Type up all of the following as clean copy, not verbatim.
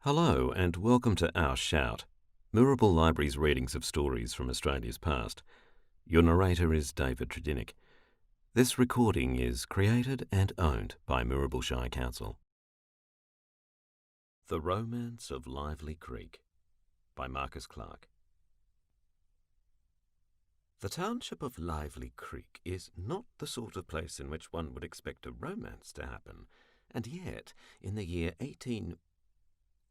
Hello and welcome to Our Shout, Mirrabel Library's readings of stories from Australia's past. Your narrator is David Tredinnick. This recording is created and owned by Mirrabel Shire Council. The Romance of Lively Creek by Marcus Clarke. The township of Lively Creek is not the sort of place in which one would expect a romance to happen, and yet, in the year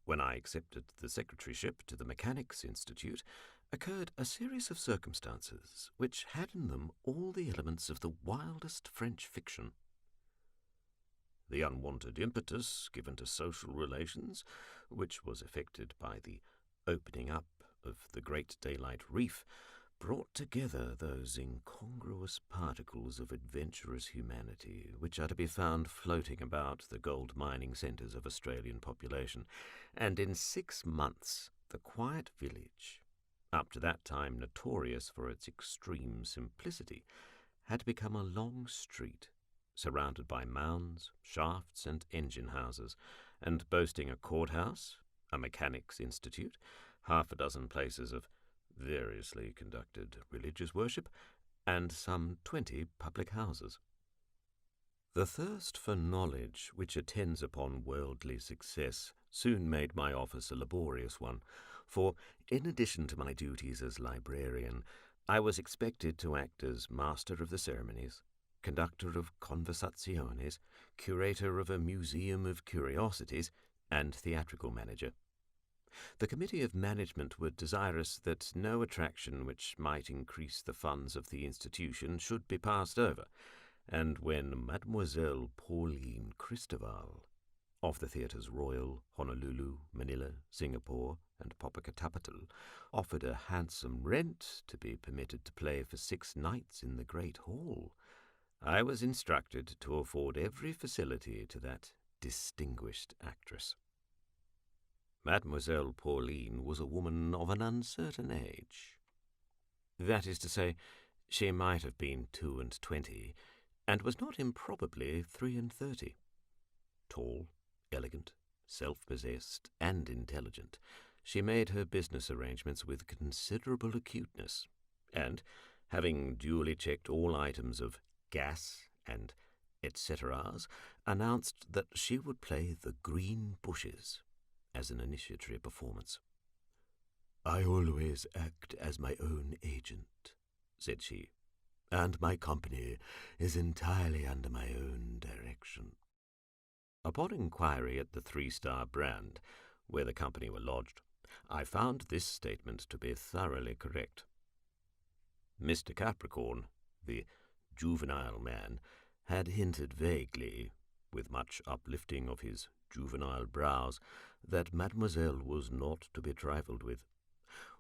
when I accepted the secretaryship to the Mechanics' Institute, occurred a series of circumstances which had in them all the elements of the wildest French fiction. The unwanted impetus given to social relations, which was effected by the opening up of the Great Daylight Reef, brought together those incongruous particles of adventurous humanity which are to be found floating about the gold mining centres of Australian population, and in 6 months the quiet village, up to that time notorious for its extreme simplicity, had become a long street surrounded by mounds, shafts, and engine houses, and boasting a courthouse, a mechanics' institute, half a dozen places of variously conducted religious worship, and some 20 public houses. The thirst for knowledge which attends upon worldly success soon made my office a laborious one, for, in addition to my duties as librarian, I was expected to act as master of the ceremonies, conductor of conversaziones, curator of a museum of curiosities, and theatrical manager. The Committee of Management were desirous that no attraction which might increase the funds of the institution should be passed over, and when Mademoiselle Pauline Christoval, of the theatres Royal, Honolulu, Manila, Singapore, and Popocatépetl, offered a handsome rent to be permitted to play for 6 nights in the Great Hall, I was instructed to afford every facility to that distinguished actress. Mademoiselle Pauline was a woman of an uncertain age. That is to say, she might have been 22, and was not improbably 33. Tall, elegant, self-possessed, and intelligent, she made her business arrangements with considerable acuteness, and, having duly checked all items of gas and et-ceteras, announced that she would play The Green Bushes as an initiatory performance. "I always act as my own agent," said she, "and my company is entirely under my own direction." Upon inquiry at the 3-Star Brand, where the company were lodged, I found this statement to be thoroughly correct. Mr. Capricorn, the juvenile man, had hinted vaguely, with much uplifting of his juvenile brows, that Mademoiselle was not to be trifled with,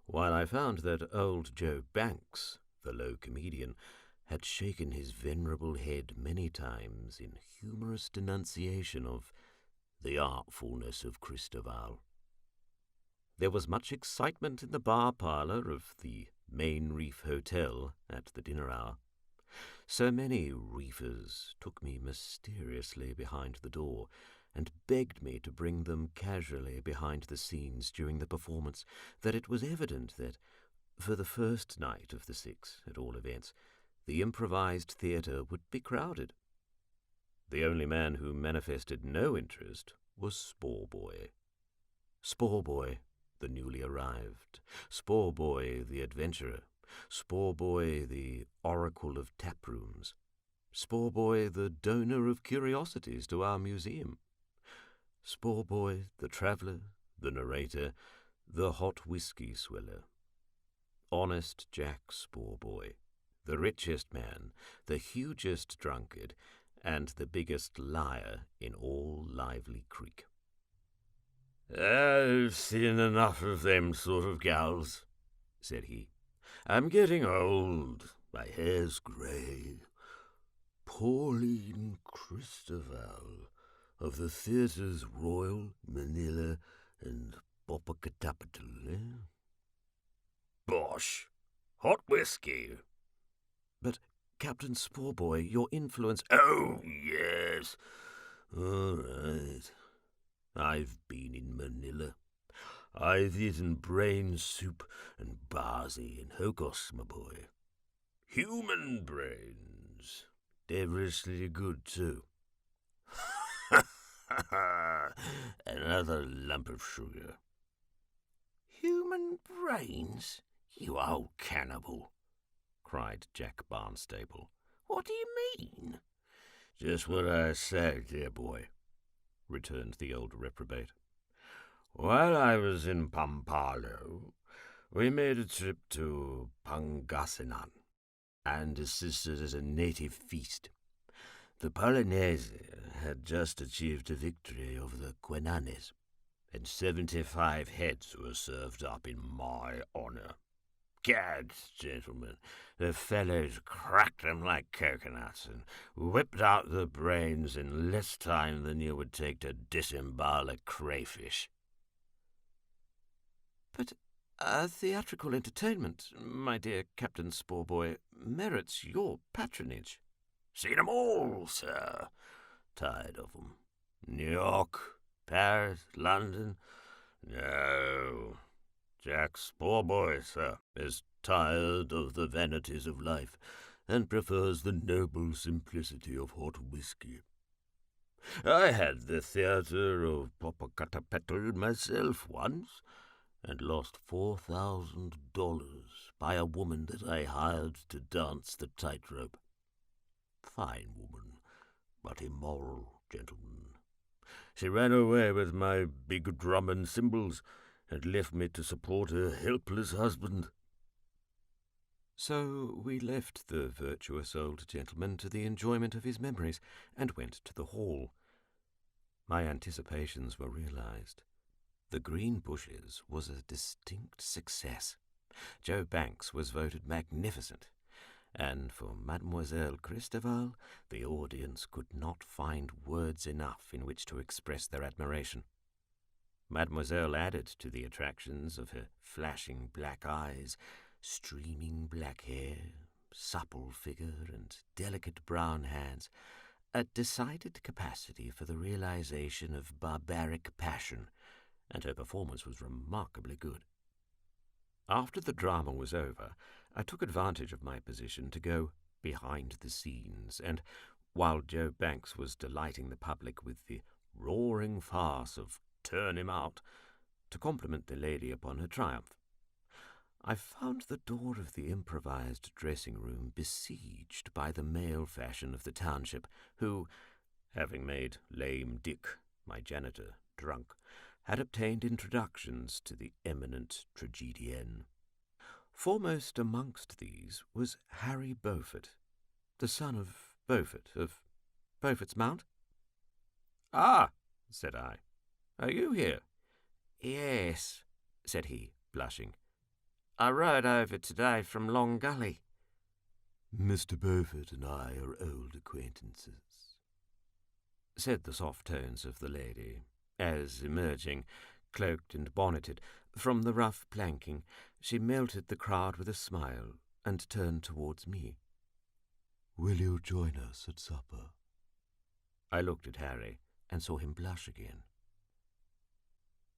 while I found that old Joe Banks, the low comedian, had shaken his venerable head many times in humorous denunciation of the artfulness of Christoval. There was much excitement in the bar parlour of the Main Reef Hotel at the dinner hour. So many reefers took me mysteriously behind the door, and begged me to bring them casually behind the scenes during the performance, that it was evident that, for the first night of the 6, at all events, the improvised theatre would be crowded. The only man who manifested no interest was Sporeboy. Sporeboy, the newly arrived, Sporeboy, the adventurer, Sporeboy, the oracle of taprooms, Sporeboy, the donor of curiosities to our museum, Sporeboy, the traveller, the narrator, the hot whiskey swiller. Honest Jack Sporeboy, the richest man, the hugest drunkard, and the biggest liar in all Lively Creek. "I've seen enough of them sort of gals," said he. "I'm getting old. My hair's grey. Pauline Christoval, of the theatres Royal, Manila, and Popocatépetl, eh? Bosh! Hot whiskey." "But, Captain Sporeboy, your influence—" "Oh, yes. All right. I've been in Manila, I've eaten brain soup and barzy in Hokos, my boy. Human brains. Devilishly good, too. Another lump of sugar. Human brains? You old cannibal, cried Jack Barnstaple. What do you mean? Just what I say, dear boy, returned the old reprobate. While I was in Pampalo, we made a trip to Pangasinan and assisted at a native feast. The Polonaise had just achieved a victory over the Quenanes, and 75 heads were served up in my honour. Gads, gentlemen, the fellows cracked them like coconuts and whipped out the brains in less time than you would take to disembowel a crayfish. But a theatrical entertainment, my dear Captain Sporeboy, merits your patronage. Seen 'em all, sir. Tired of 'em. New York, Paris, London. No. Jack Sporeboy, sir, is tired of the vanities of life and prefers the noble simplicity of hot whiskey. I had the theatre of Popocatépetl myself once, and lost $4,000 by a woman that I hired to dance the tightrope. Fine woman, but immoral, gentlemen. She ran away with my big drum and cymbals, and left me to support her helpless husband. So we left the virtuous old gentleman to the enjoyment of his memories, and went to the hall. My anticipations were realized. The Green Bushes was a distinct success. Joe Banks was voted magnificent, and for Mademoiselle Christoval the audience could not find words enough in which to express their admiration. Mademoiselle added to the attractions of her flashing black eyes, streaming black hair, supple figure, and delicate brown hands, a decided capacity for the realization of barbaric passion, and her performance was remarkably good. After the drama was over, I took advantage of my position to go behind the scenes, and while Joe Banks was delighting the public with the roaring farce of Turn Him Out, to compliment the lady upon her triumph. I found the door of the improvised dressing-room besieged by the male fashion of the township, who, having made Lame Dick, my janitor, drunk, had obtained introductions to the eminent tragedienne. Foremost amongst these was Harry Beaufort, the son of Beaufort, of Beaufort's Mount. "Ah," said I, "are you here?" "Yes," said he, blushing. "I rode over today from Long Gully." "Mr. Beaufort and I are old acquaintances," said the soft tones of the lady, as, emerging, cloaked and bonneted, from the rough planking, she melted the crowd with a smile and turned towards me. "Will you join us at supper?" I looked at Harry and saw him blush again.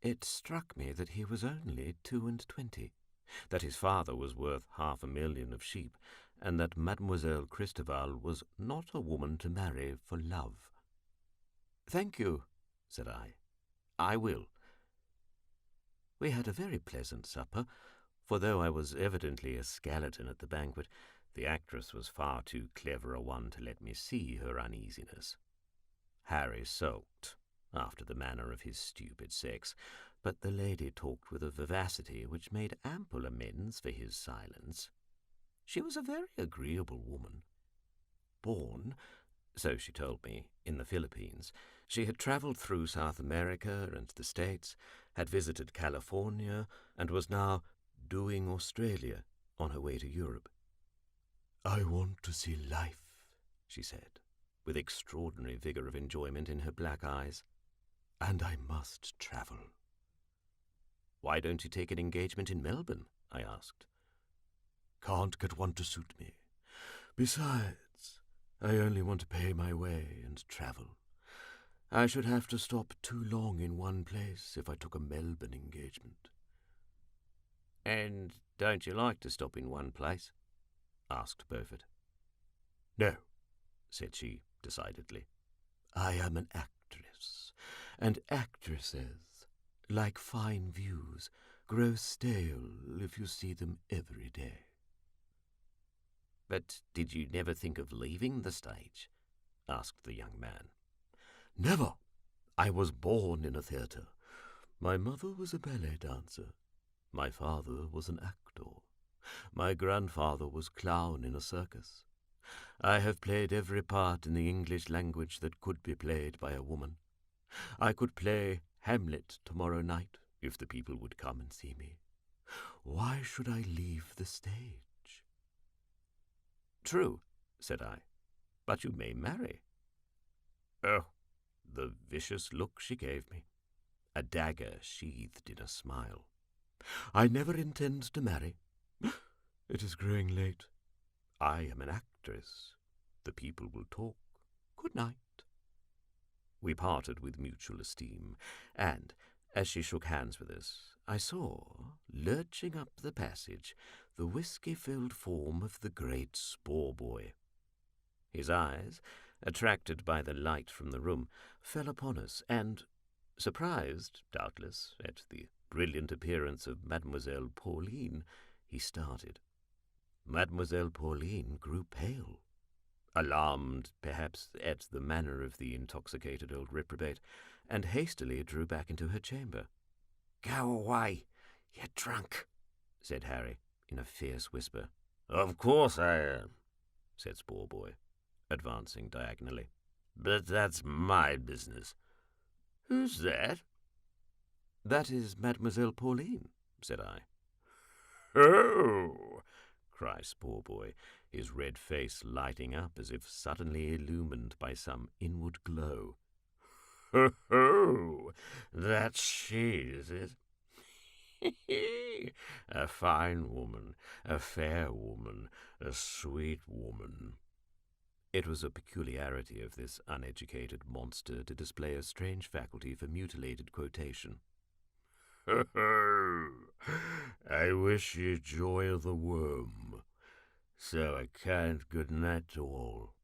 It struck me that he was only 22, that his father was worth 500,000 of sheep, and that Mademoiselle Christoval was not a woman to marry for love. "Thank you," said I. "I will." We had a very pleasant supper, for though I was evidently a skeleton at the banquet, the actress was far too clever a one to let me see her uneasiness. Harry sulked, after the manner of his stupid sex, but the lady talked with a vivacity which made ample amends for his silence. She was a very agreeable woman. Born, so she told me, in the Philippines, she had travelled through South America and the States, had visited California, and was now doing Australia on her way to Europe. "I want to see life," she said, with extraordinary vigour of enjoyment in her black eyes. "And I must travel." "Why don't you take an engagement in Melbourne?" I asked. "Can't get one to suit me. Besides, I only want to pay my way and travel. I should have to stop too long in one place if I took a Melbourne engagement. And don't you like to stop in one place? Asked Beaufort. No, said she decidedly. I am an actress, and actresses, like fine views, grow stale if you see them every day. But did you never think of leaving the stage? Asked the young man. Never. I was born in a theatre. My mother was a ballet dancer. My father was an actor. My grandfather was clown in a circus. I have played every part in the English language that could be played by a woman. I could play Hamlet tomorrow night if the people would come and see me. Why should I leave the stage? True, said I, but you may marry. Oh, the vicious look she gave me, a dagger sheathed in a smile. I never intend to marry. It is growing late. I am an actress. The people will talk. Good night. We parted with mutual esteem, and, as she shook hands with us, I saw, lurching up the passage, the whisky-filled form of the great Spore Boy. His eyes, attracted by the light from the room, fell upon us, and, surprised, doubtless, at the brilliant appearance of Mademoiselle Pauline, he started. Mademoiselle Pauline grew pale, alarmed, perhaps, at the manner of the intoxicated old reprobate, and hastily drew back into her chamber. "Go away, you're drunk," said Harry, in a fierce whisper. "Of course I am," said Spore Boy, advancing diagonally. "But that's my business. Who's that?" "That is Mademoiselle Pauline," said I. "Oh!" cried Spore Boy, his red face lighting up as if suddenly illumined by some inward glow. "Ho, ho! That's she, is it? A fine woman, a fair woman, a sweet woman." It was a peculiarity of this uneducated monster to display a strange faculty for mutilated quotation. "Ho, ho! I wish you joy of the worm. So I can't good night to all."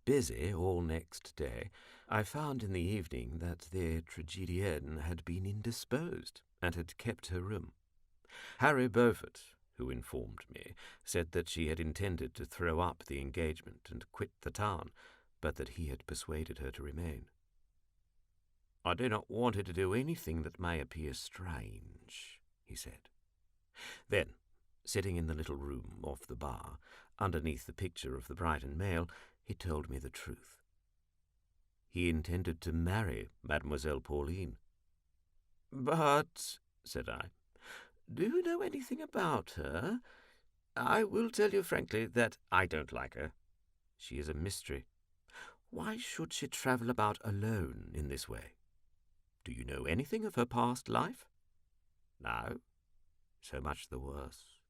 Busy all next day, I found in the evening that the tragedienne had been indisposed and had kept her room. Harry Beaufort, who informed me, said that she had intended to throw up the engagement and quit the town, but that he had persuaded her to remain. "I do not want her to do anything that may appear strange," he said. Then, sitting in the little room off the bar, underneath the picture of the Brighton Mail, he told me the truth. He intended to marry Mademoiselle Pauline. "But," said I, "do you know anything about her? I will tell you frankly that I don't like her. She is a mystery. Why should she travel about alone in this way? Do you know anything of her past life?" "No." "So much the worse.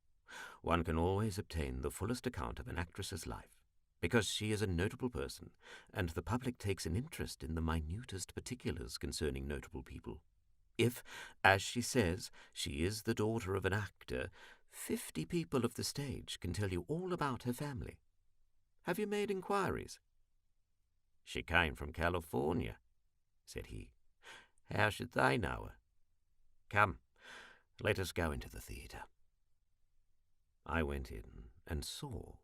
One can always obtain the fullest account of an actress's life, because she is a notable person, and the public takes an interest in the minutest particulars concerning notable people. If, as she says, she is the daughter of an actor, 50 people of the stage can tell you all about her family. Have you made inquiries?" "She came from California," said he. "How should they know her? Come, let us go into the theatre." I went in and saw,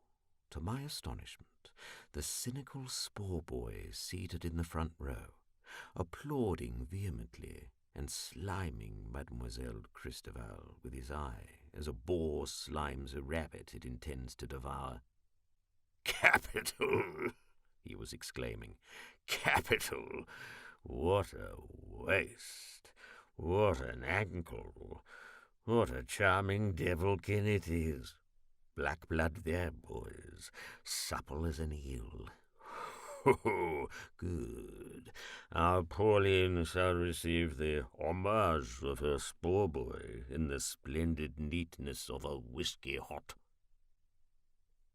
to my astonishment, the cynical Spore Boy seated in the front row, applauding vehemently and sliming Mademoiselle Christobal with his eye as a boar slimes a rabbit it intends to devour. "Capital!" he was exclaiming. "Capital! What a waist! What an ankle! What a charming devilkin it is! Black blood there, boys, supple as an eel. Ho, good. Our Pauline shall receive the homage of her Spore Boy in the splendid neatness of a whisky hot."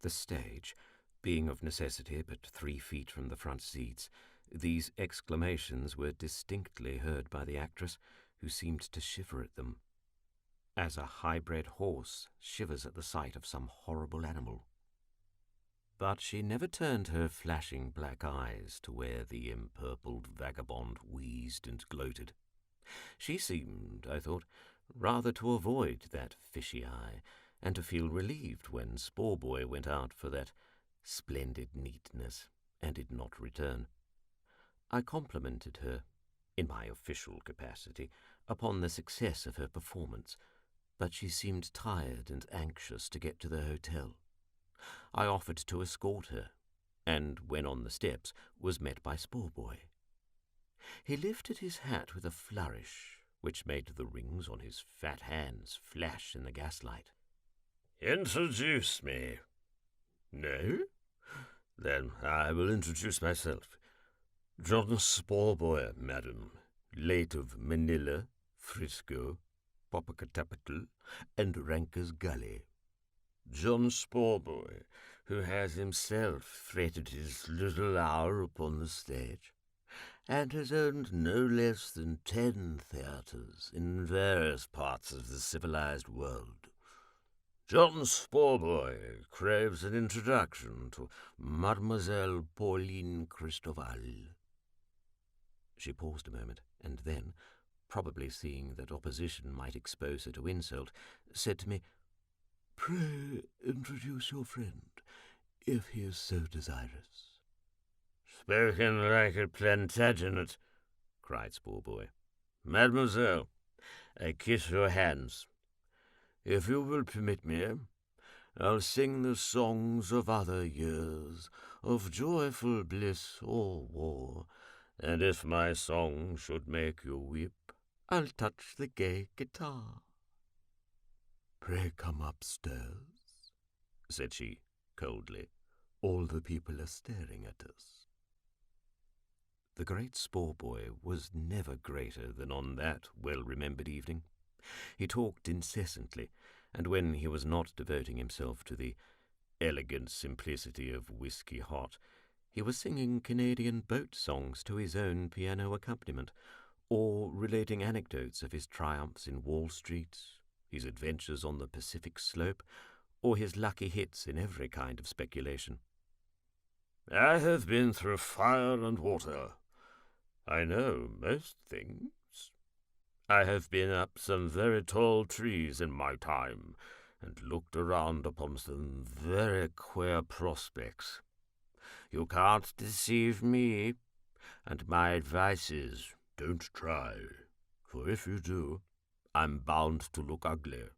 The stage, being of necessity but 3 feet from the front seats, These exclamations were distinctly heard by the actress, who seemed to shiver at them, as a high-bred horse shivers at the sight of some horrible animal. But she never turned her flashing black eyes to where the empurpled vagabond wheezed and gloated. She seemed, I thought, rather to avoid that fishy eye, and to feel relieved when Sporeboy went out for that splendid neatness and did not return. I complimented her, in my official capacity, upon the success of her performance, but she seemed tired and anxious to get to the hotel. I offered to escort her, and when on the steps was met by Sporeboy. He lifted his hat with a flourish which made the rings on his fat hands flash in the gaslight. "Introduce me." "No? Then I will introduce myself. John Sporeboy, madam, late of Manila, Frisco, Popocatépetl, and Ranker's Gully. John Sporeboy, who has himself fretted his little hour upon the stage, and has owned no less than 10 theatres in various parts of the civilized world. John Sporeboy craves an introduction to Mademoiselle Pauline Cristoval." She paused a moment, and then, probably seeing that opposition might expose her to insult, said to me, "Pray introduce your friend, if he is so desirous." "Spoken like a Plantagenet," cried Sporeboy. "Mademoiselle, I kiss your hands. If you will permit me, I'll sing the songs of other years, of joyful bliss or war, and if my song should make you weep, I'll touch the gay guitar." "Pray come upstairs," said she, coldly. "All the people are staring at us." The great Sporeboy was never greater than on that well-remembered evening. He talked incessantly, and when he was not devoting himself to the elegant simplicity of Whisky Hot, he was singing Canadian boat songs to his own piano accompaniment, or relating anecdotes of his triumphs in Wall Street, his adventures on the Pacific slope, or his lucky hits in every kind of speculation. "I have been through fire and water. I know most things. I have been up some very tall trees in my time, and looked around upon some very queer prospects. You can't deceive me, and my advice is, don't try, for if you do, I'm bound to look ugly,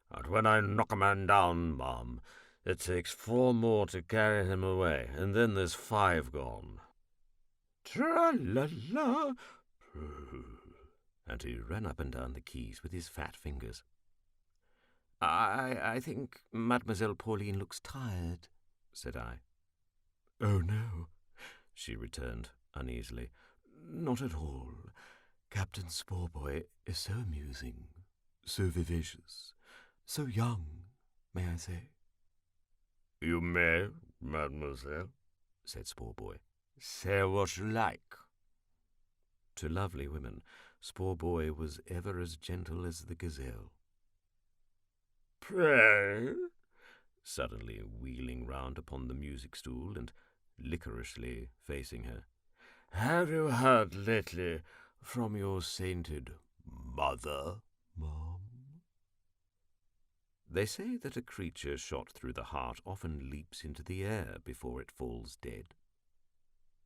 and when I knock a man down, ma'am, it takes 4 more to carry him away, and then there's 5 gone. Tra-la-la!" And he ran up and down the keys with his fat fingers. I think Mademoiselle Pauline looks tired," said I. "Oh, no," she returned uneasily. "Not at all. Captain Sporeboy is so amusing, so vivacious, so young, may I say?" "You may, mademoiselle," said Sporeboy. "Say what you like." To lovely women, Sporeboy was ever as gentle as the gazelle. "Pray," suddenly wheeling round upon the music stool and licoriously facing her, "have you heard lately from your sainted mother, ma'am?" They say that a creature shot through the heart often leaps into the air before it falls dead.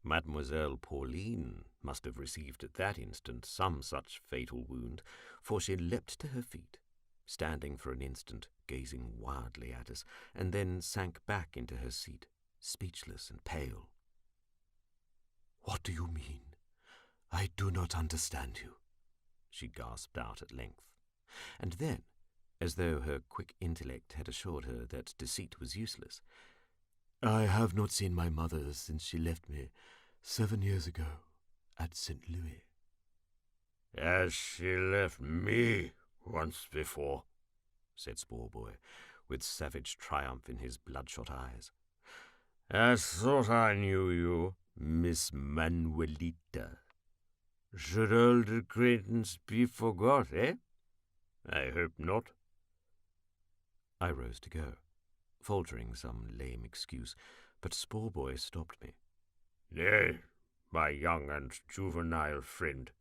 Mademoiselle Pauline must have received at that instant some such fatal wound, for she leapt to her feet, standing for an instant gazing wildly at us, and then sank back into her seat, speechless and pale. "What do you mean? I do not understand you," she gasped out at length. And then, as though her quick intellect had assured her that deceit was useless, "I have not seen my mother since she left me 7 years ago at St. Louis." "As she left me once before," said Sporeboy, with savage triumph in his bloodshot eyes. "I thought I knew you, Miss Manuelita. Should old acquaintance be forgot, eh? I hope not. I rose to go, faltering some lame excuse, but Sporeboy stopped me. Nay, my young and juvenile friend,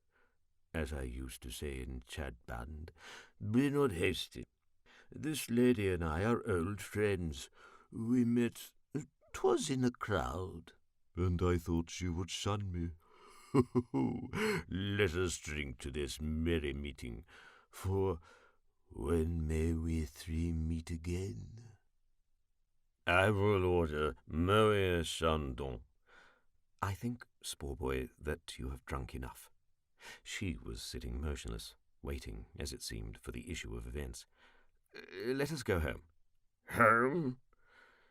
as I used to say in Chadband, be not hasty. This lady and I are old friends. We met, 'twas in a crowd, and I thought she would shun me. Let us drink to this merry meeting, for when may we three meet again? I will order Moët Chandon. I think, Sporeboy, that you have drunk enough. She was sitting motionless, waiting, as it seemed, for the issue of events. Let us go home. Home?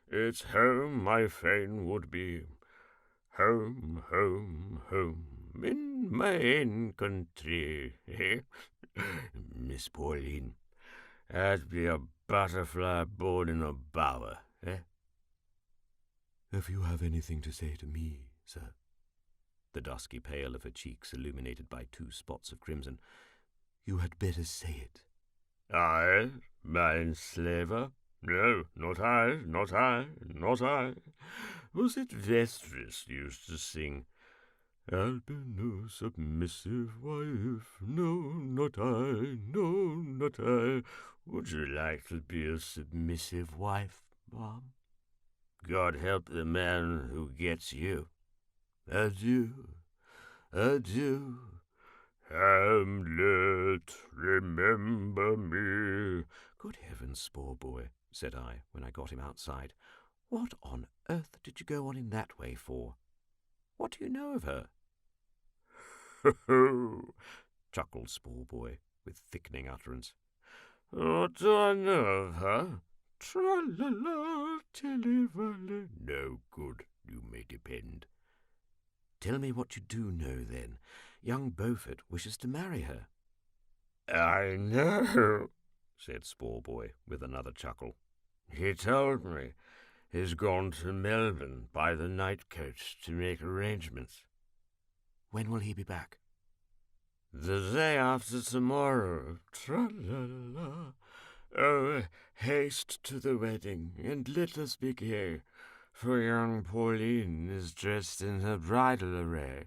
It's home my fain would be. Home, home, home, in my ain country, eh? Miss Pauline, I'd be a butterfly born in a bower, eh? If you have anything to say to me, sir, the dusky pale of her cheeks illuminated by 2 spots of crimson, you had better say it. I, my enslaver? No, not I, not I, not I. Was it Vestris used to sing? I'll be no submissive wife, no, not I, no, not I. Would you like to be a submissive wife, Mom? God help the man who gets you. Adieu, adieu. Hamlet, remember me. Good heavens, Sporeboy, said I, when I got him outside. What on earth did you go on in that way for? What do you know of her? Ho-ho, chuckled Sporeboy, with thickening utterance. What do I know of her? Tra-la-la, tilly-vally. No good, you may depend. Tell me what you do know, then. Young Beaufort wishes to marry her. I know, said Sporeboy, with another chuckle. He told me he's gone to Melbourne by the night coach to make arrangements. When will he be back? The day after tomorrow. Tra-la-la. Oh, haste to the wedding, and let us be gay, for young Pauline is dressed in her bridal array.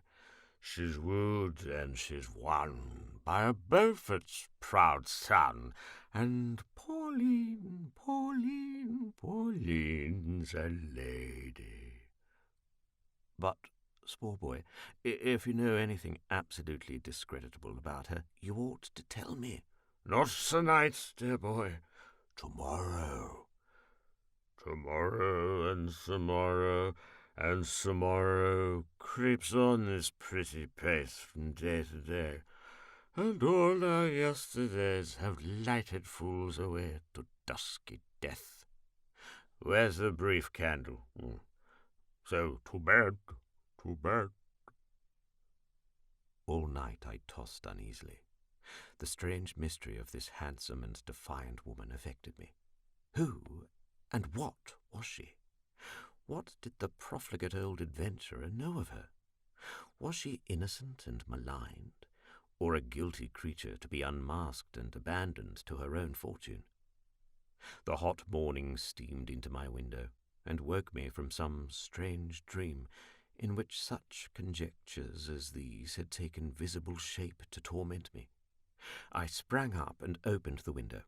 She's wooed and she's won by a Beaufort's proud son, and Pauline, Pauline, Pauline's a lady. But, Sporeboy, if you know anything absolutely discreditable about her, you ought to tell me. Not tonight, dear boy. Tomorrow. Tomorrow and tomorrow and tomorrow creeps on this pretty pace from day to day, and all our yesterdays have lighted fools away to dusky death. Where's the brief candle? So, to bed, to bed. All night I tossed uneasily. The strange mystery of this handsome and defiant woman affected me. Who and what was she? What did the profligate old adventurer know of her? Was she innocent and maligned, or a guilty creature to be unmasked and abandoned to her own fortune? The hot morning steamed into my window, and woke me from some strange dream in which such conjectures as these had taken visible shape to torment me. I sprang up and opened the window.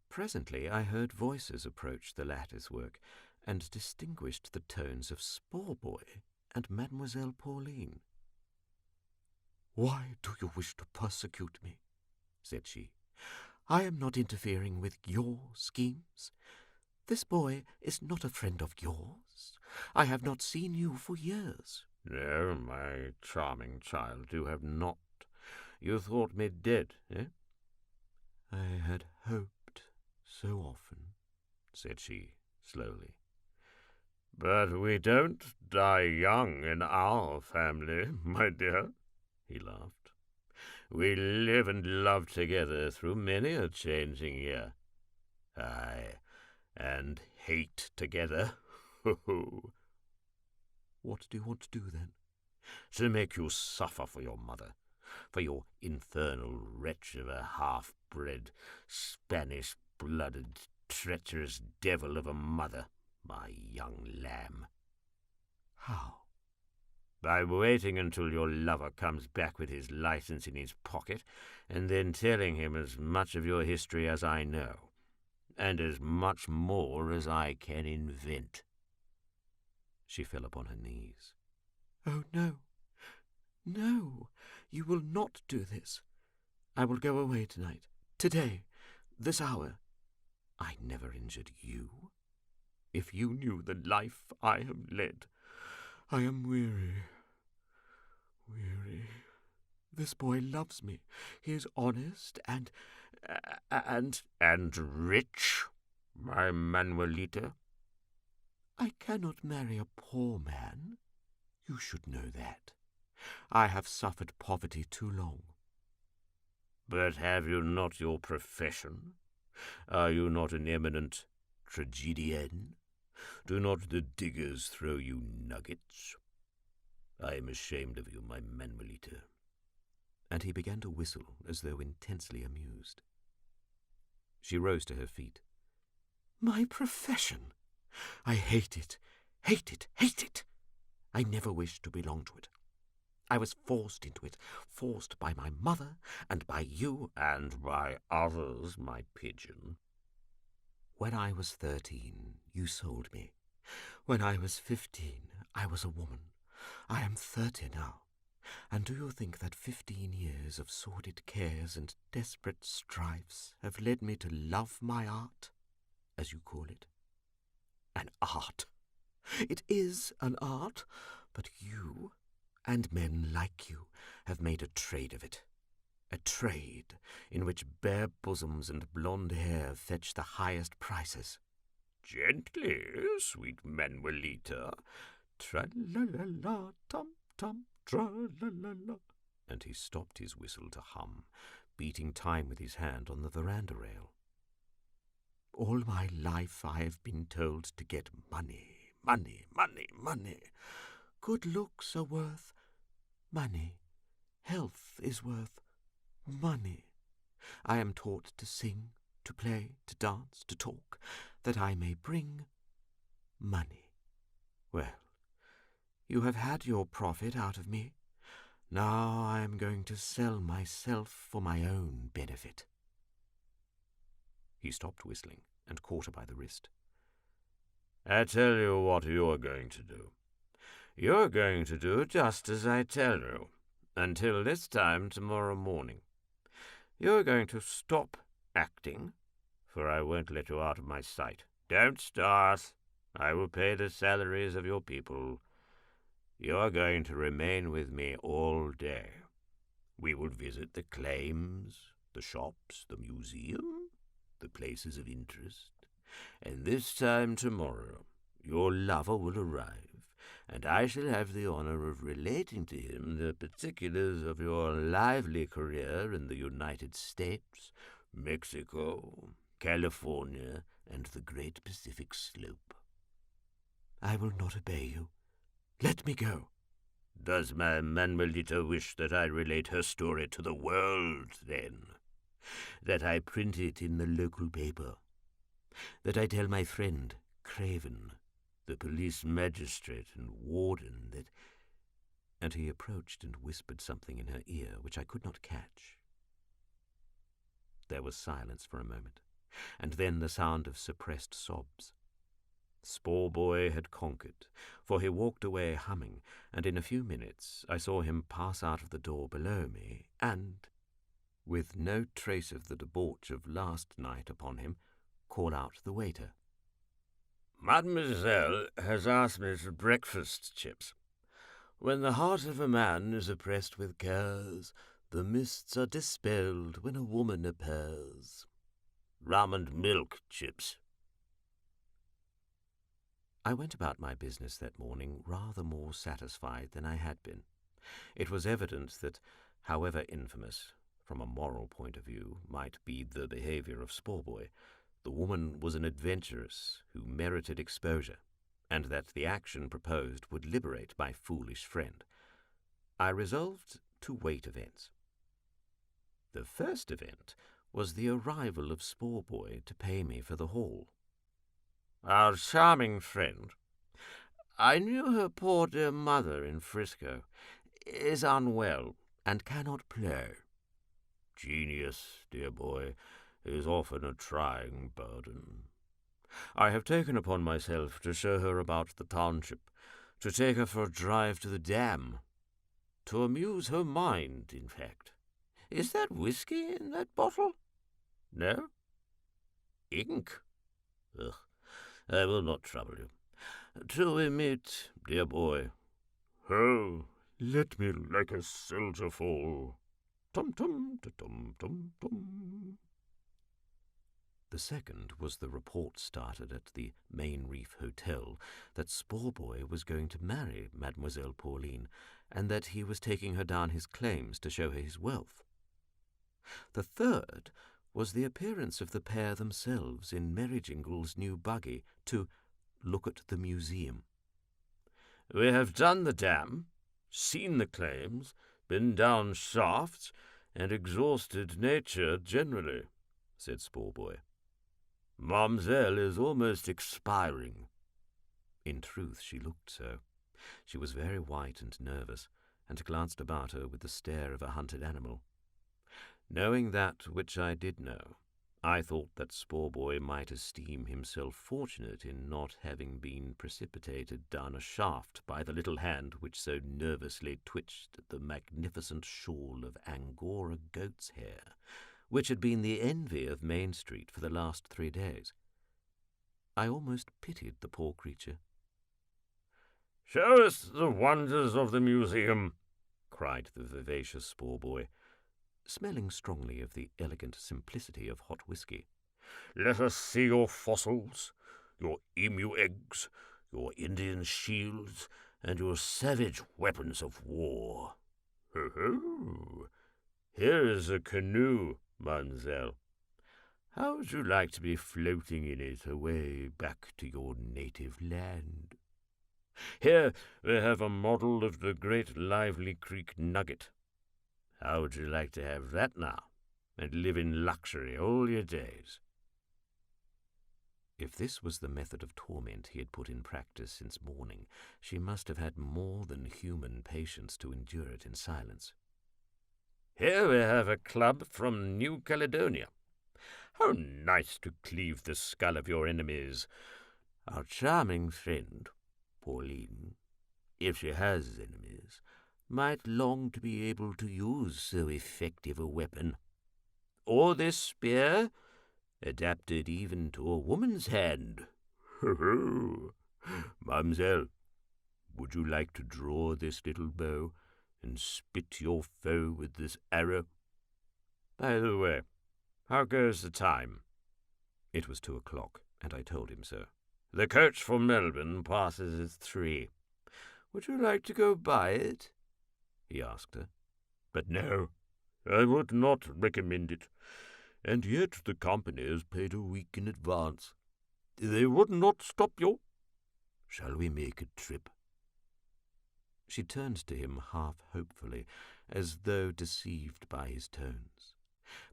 Presently I heard voices approach the lattice-work, and distinguished the tones of Sporeboy and Mademoiselle Pauline. "Why do you wish to persecute me?" said she. "I am not interfering with your schemes. This boy is not a friend of yours. I have not seen you for years." "No, my charming child, you have not. You thought me dead, eh?" "I had hoped so often," said she, slowly. "But we don't die young in our family, my dear," he laughed. "We live and love together through many a changing year. Aye, and hate together. Ho, ho." What do you want to do, then? To make you suffer for your mother, for your infernal wretch of a half-bred, Spanish-blooded, treacherous devil of a mother, my young lamb. How? By waiting until your lover comes back with his license in his pocket, and then telling him as much of your history as I know, and as much more as I can invent. She fell upon her knees. Oh, no. No, you will not do this. I will go away tonight, today, this hour. I never injured you. If you knew the life I have led, I am weary. This boy loves me. He is honest and rich, my Manuelita. I cannot marry a poor man. You should know that. I have suffered poverty too long. But have you not your profession? Are you not an eminent tragedian? Do not the diggers throw you nuggets? I am ashamed of you, my Manuelita. And he began to whistle as though intensely amused. She rose to her feet. My profession! I hate it, hate it, hate it! I never wished to belong to it. I was forced into it, forced by my mother and by you. And by others, my pigeon. When I was 13, you sold me. When I was 15, I was a woman. I am 30 now. And do you think that 15 years of sordid cares and desperate strifes have led me to love my art, as you call it? An art. It is an art, but you, and men like you, have made a trade of it. A trade in which bare bosoms and blonde hair fetch the highest prices. Gently, sweet Manuelita. Tra-la-la-la, tum-tum, tra-la-la-la. And he stopped his whistle to hum, beating time with his hand on the veranda rail. All my life I have been told to get money, money, money, money. Good looks are worth money. Health is worth money. I am taught to sing, to play, to dance, to talk, that I may bring money. Well, you have had your profit out of me. Now I am going to sell myself for my own benefit. He stopped whistling and caught her by the wrist. I tell you what you're going to do. You're going to do just as I tell you, until this time tomorrow morning. You're going to stop acting, for I won't let you out of my sight. Don't start. I will pay the salaries of your people. You're going to remain with me all day. We will visit the claims, the shops, the museum, the places of interest, and this time tomorrow your lover will arrive, and I shall have the honor of relating to him the particulars of your lively career in the United States, Mexico, California, and the great Pacific Slope. I will not obey you. Let me go. Does my Manuelita wish that I relate her story to the world, then? That I print it in the local paper? That I tell my friend, Craven, the police magistrate and warden, that... And he approached and whispered something in her ear which I could not catch. There was silence for a moment, and then the sound of suppressed sobs. Sporeboy had conquered, for he walked away humming, and in a few minutes I saw him pass out of the door below me, and, with no trace of the debauch of last night upon him, call out the waiter. Mademoiselle has asked me to breakfast, Chips. When the heart of a man is oppressed with cares, the mists are dispelled when a woman appears. Rum and milk, Chips. I went about my business that morning rather more satisfied than I had been. It was evident that, however infamous, from a moral point of view, might be the behaviour of Sporeboy, the woman was an adventuress who merited exposure, and that the action proposed would liberate my foolish friend, I resolved to wait events. The first event was the arrival of Sporeboy to pay me for the hall. Our charming friend, I knew her poor dear mother in Frisco, is unwell and cannot play. Genius, dear boy, is often a trying burden. I have taken upon myself to show her about the township, to take her for a drive to the dam, to amuse her mind, in fact. Is that whiskey in that bottle? No? Ink? Ugh, I will not trouble you. Till we meet, dear boy. Oh, let me like a soldier fall. Tum-tum, tum-tum-tum-tum. The second was the report started at the Main Reef Hotel that Sporeboy was going to marry Mademoiselle Pauline, and that he was taking her down his claims to show her his wealth. The third was the appearance of the pair themselves in Merryjingle's new buggy to look at the museum. We have done the dam, seen the claims, been down shafts, and exhausted nature generally, said Sporeboy. Mamselle is almost expiring. In truth, she looked so. She was very white and nervous, and glanced about her with the stare of a hunted animal. Knowing that which I did know, I thought that Sporeboy might esteem himself fortunate in not having been precipitated down a shaft by the little hand which so nervously twitched at the magnificent shawl of Angora goat's hair, which had been the envy of Main Street for the last 3 days. I almost pitied the poor creature. "Show us the wonders of the museum," cried the vivacious Sporeboy, smelling strongly of the elegant simplicity of hot whiskey. "Let us see your fossils, your emu eggs, your Indian shields, and your savage weapons of war. Ho-ho! Here is a canoe, mademoiselle. How would you like to be floating in it away back to your native land? Here we have a model of the great Lively Creek nugget. How would you like to have that now, and live in luxury all your days?" If this was the method of torment he had put in practice since morning, she must have had more than human patience to endure it in silence. "Here we have a club from New Caledonia. How nice to cleave the skull of your enemies. Our charming friend, Pauline, if she has enemies, might long to be able to use so effective a weapon. Or this spear, adapted even to a woman's hand. Ho-ho! Mademoiselle, would you like to draw this little bow and spit your foe with this arrow? By the way, how goes the time?" It was 2 o'clock, and I told him so. "The coach for Melbourne passes at 3. Would you like to go by it?" he asked her. "But no, I would not recommend it. And yet the company has paid a week in advance. They would not stop you. Shall we make a trip?" She turned to him half hopefully, as though deceived by his tones,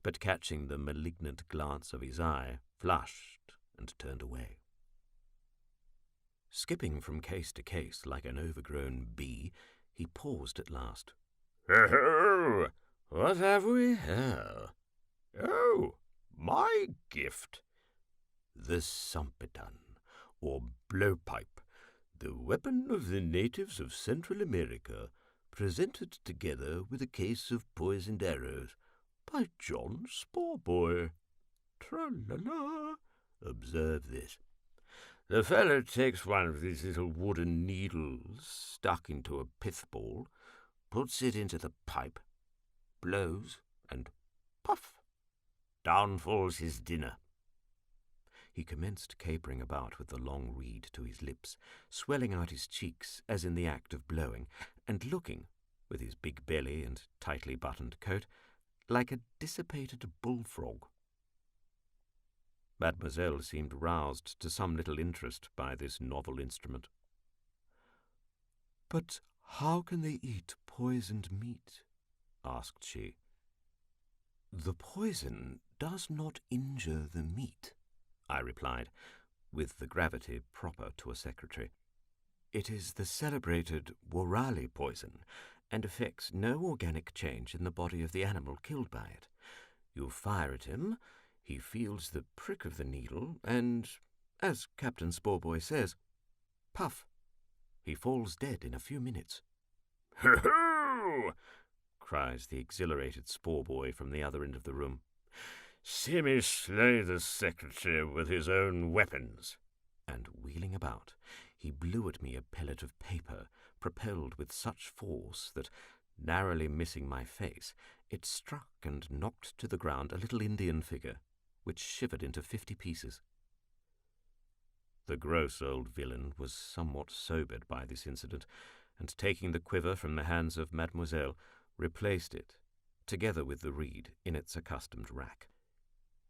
but catching the malignant glance of his eye, flushed and turned away. Skipping from case to case like an overgrown bee, he paused at last. "Oh, what have we here? Oh, my gift. The Sampitan, or blowpipe, the weapon of the natives of Central America, presented together with a case of poisoned arrows, by John Sporeboy. Tra-la-la! Observe this. The fellow takes one of these little wooden needles stuck into a pith-ball, puts it into the pipe, blows, and puff! Down falls his dinner." He commenced capering about with the long reed to his lips, swelling out his cheeks as in the act of blowing, and looking, with his big belly and tightly buttoned coat, like a dissipated bullfrog. Mademoiselle seemed roused to some little interest by this novel instrument. "But how can they eat poisoned meat?" asked she. "The poison does not injure the meat," I replied, with the gravity proper to a secretary. "It is the celebrated Woorali poison, and effects no organic change in the body of the animal killed by it. You fire at him, he feels the prick of the needle, and, as Captain Sporeboy says, puff, he falls dead in a few minutes." "Ho-ho!" cries the exhilarated Sporeboy from the other end of the room. "See me slay the secretary with his own weapons." And wheeling about, he blew at me a pellet of paper, propelled with such force that, narrowly missing my face, it struck and knocked to the ground a little Indian figure, which shivered into 50 pieces. The gross old villain was somewhat sobered by this incident, and taking the quiver from the hands of Mademoiselle, replaced it, together with the reed, in its accustomed rack.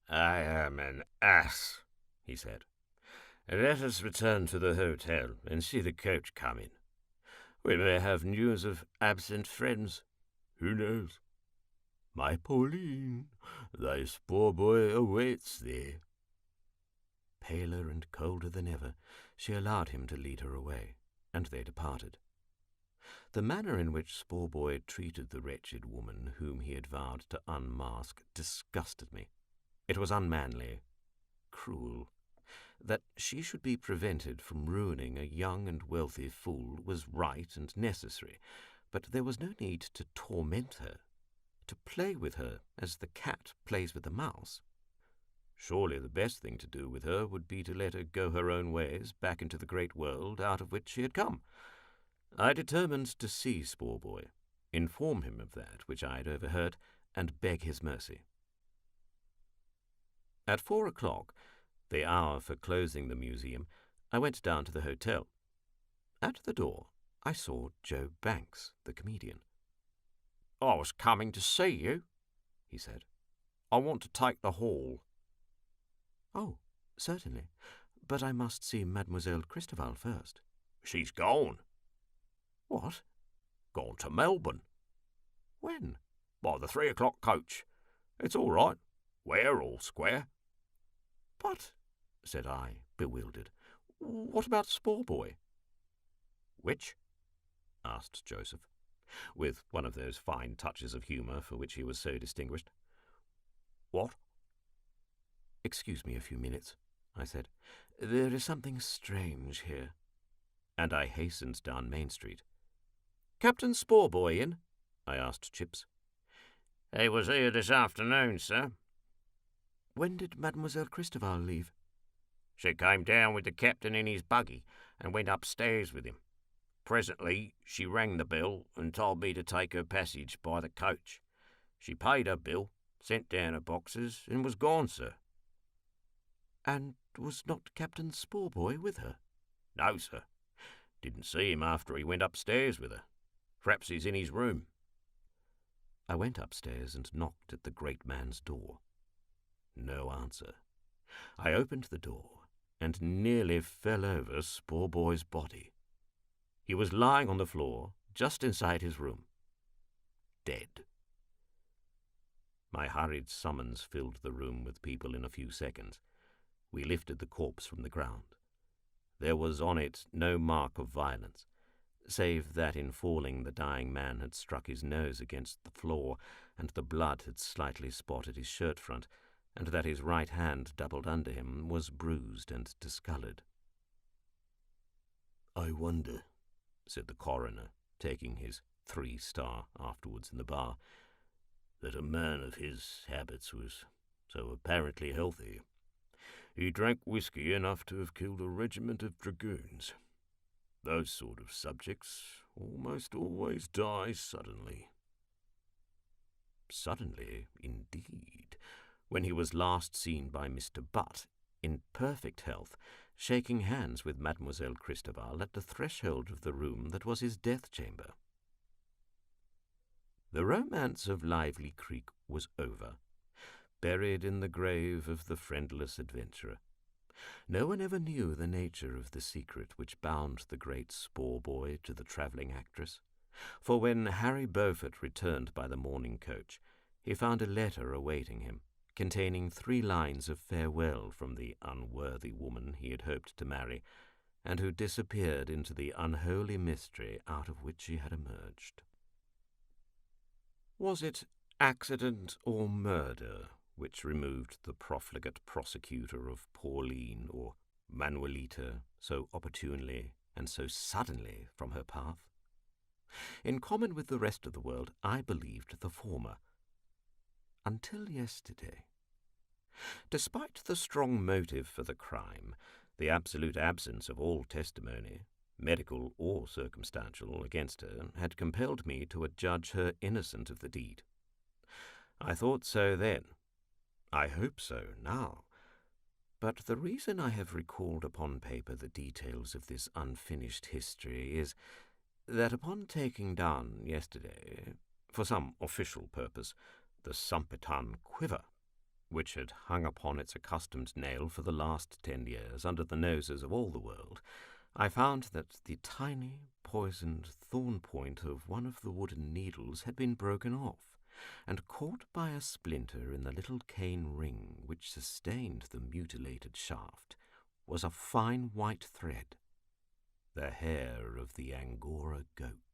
"I am an ass," he said. "Let us return to the hotel and see the coach come in. We may have news of absent friends. Who knows? My Pauline, thy Sporeboy awaits thee." Paler and colder than ever, she allowed him to lead her away, and they departed. The manner in which Sporeboy treated the wretched woman whom he had vowed to unmask disgusted me. It was unmanly, cruel. That she should be prevented from ruining a young and wealthy fool was right and necessary, but there was no need to torment her, to play with her as the cat plays with the mouse. Surely the best thing to do with her would be to let her go her own ways back into the great world out of which she had come. I determined to see Sporeboy, inform him of that which I had overheard, and beg his mercy. At 4 o'clock, the hour for closing the museum, I went down to the hotel. At the door, I saw Joe Banks, the comedian. "I was coming to see you," he said. "I want to take the hall." "Oh, certainly, but I must see Mademoiselle Christoval first." "She's gone." "What?" "Gone to Melbourne." "When?" "By the 3 o'clock coach. It's all right. We're all square." "But," said I, bewildered, "what about Sporeboy?" "Which?" asked Joseph, with one of those fine touches of humour for which he was so distinguished. "What?" "Excuse me a few minutes," I said. "There is something strange here." And I hastened down Main Street. "Captain Sporeboy in?" I asked Chips. "He was here this afternoon, sir." "When did Mademoiselle Christoval leave?" "She came down with the captain in his buggy and went upstairs with him. Presently she rang the bell and told me to take her passage by the coach. She paid her bill, sent down her boxes, and was gone, sir." "And was not Captain Sporeboy with her?" "No, sir. Didn't see him after he went upstairs with her. Perhaps he's in his room." I went upstairs and knocked at the great man's door. No answer. I opened the door and nearly fell over Sporeboy's body. He was lying on the floor just inside his room, dead. My hurried summons filled the room with people in a few seconds. We lifted the corpse from the ground. There was on it no mark of violence, save that in falling the dying man had struck his nose against the floor, and the blood had slightly spotted his shirt front, and that his right hand, doubled under him, was bruised and discoloured. "I wonder," said the coroner, taking his 3-star afterwards in the bar, "that a man of his habits was so apparently healthy. He drank whisky enough to have killed a regiment of dragoons. Those sort of subjects almost always die suddenly." Suddenly, indeed, when he was last seen by Mr. Butt, in perfect health, shaking hands with Mademoiselle Christoval at the threshold of the room that was his death-chamber. The romance of Lively Creek was over. buried in the grave of the friendless adventurer. No one ever knew the nature of the secret which bound the great spore boy to the travelling actress, for when Harry Beaufort returned by the morning coach, he found a letter awaiting him, containing 3 lines of farewell from the unworthy woman he had hoped to marry, and who disappeared into the unholy mystery out of which she had emerged. Was it accident or murder which removed the profligate prosecutor of Pauline or Manuelita so opportunely and so suddenly from her path? In common with the rest of the world, I believed the former. Until yesterday. Despite the strong motive for the crime, the absolute absence of all testimony, medical or circumstantial, against her, had compelled me to adjudge her innocent of the deed. I thought so then. I hope so now. But the reason I have recalled upon paper the details of this unfinished history is that upon taking down yesterday, for some official purpose, the Sumpitan quiver, which had hung upon its accustomed nail for the last 10 years under the noses of all the world, I found that the tiny, poisoned thorn point of one of the wooden needles had been broken off, and caught by a splinter in the little cane ring which sustained the mutilated shaft was a fine white thread, the hair of the Angora goat.